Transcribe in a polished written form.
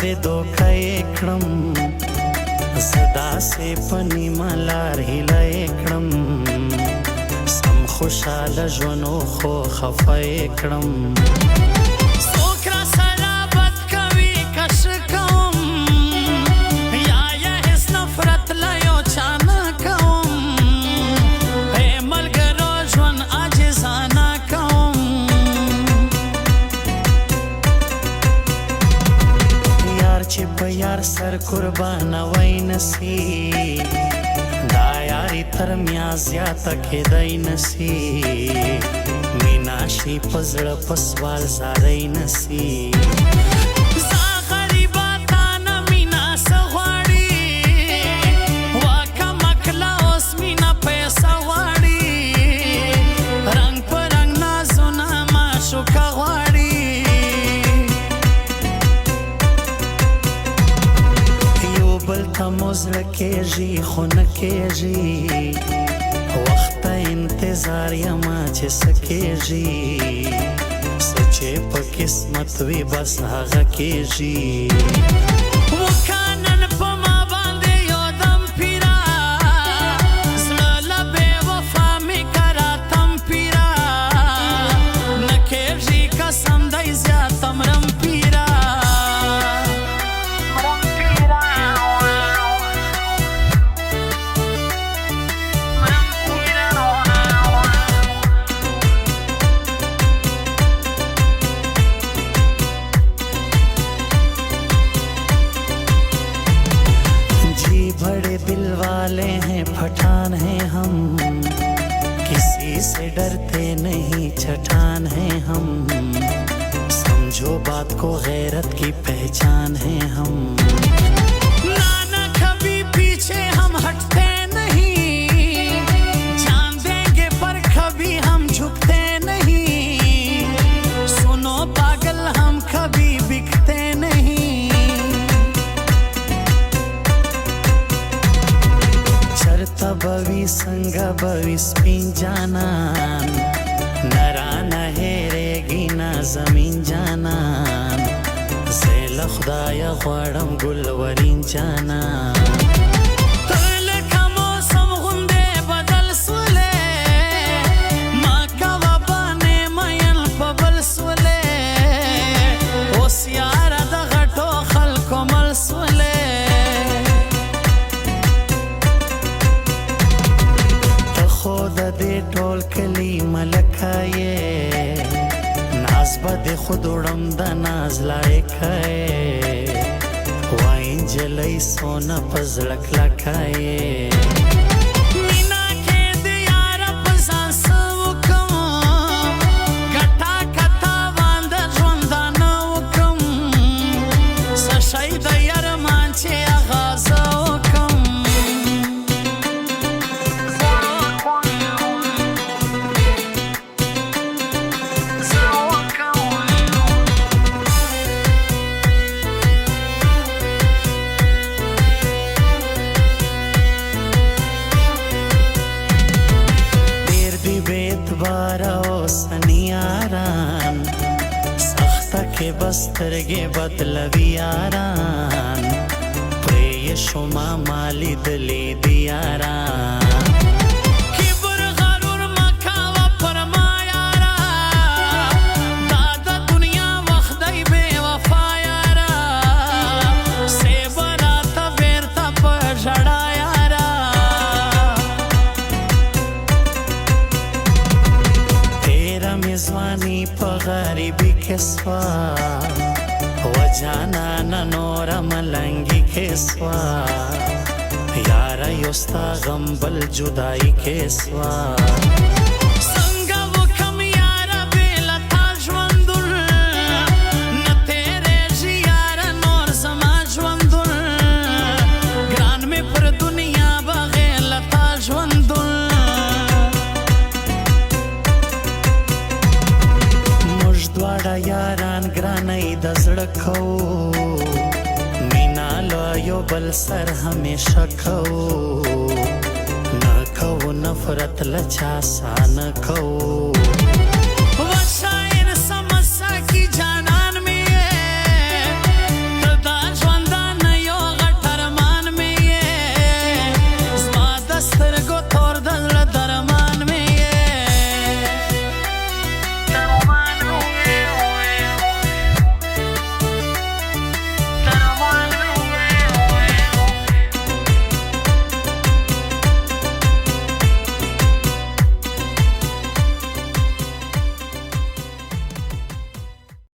باندې دوکه کړم زدا سه پنی ملار هله کړم سم خوشاله ژوندو خو خفه کړم یار سر قربان وای نسی دا یاری تر میا زیاته کېدای نسی مینا شي پزړه پسوال زارای نسی موزړه کېږي خو نه کېږي وخت انتظار یما چې څه کېږي څه چې په قسمت وي بس هغه کېږي बड़े दिल वाले हैं पठान हैं हम किसी से डरते नहीं छठान हैं हम समझो बात को गैरत की पहचान हैं हम ना कभी पीछे हम हटते नहीं जान देंगे पर कभी हम झुकते नहीं सुनो पागल हम कभी बिकते नहीं बवी संग बवी स्पिन जानन नरा नहेरेगी ना जमीन जानन زیل خدای غواړم ګلورین جانان ټول کلی ملکایې ناز به د خود وړم د ناز لایقایې وای نجلۍ سونه په زړه کلکایې مینا کې د یاره په ځان څه وکړم ګټه کته باندې ژوندانه وکړم څه شی د یارمان چې اغازه سنیاران سخته کې بسترګې بدلوي یاران پرې شما مالی دلی دی یاران کبر غرور مکاوه پر ما یارا دا د دنیا وخت دی بې وفا یارا سیبه راته بیرته په ژړا میزوانی په غریبی کې سوا و جانان نور ملنګي کې سوا یارا یوستا غم بل جدائی کې سوا یاران ګرانۍ د زړه کوو مینا له یو بل سر همیشه کوو نه کوو نفرت له چا سا نه کوو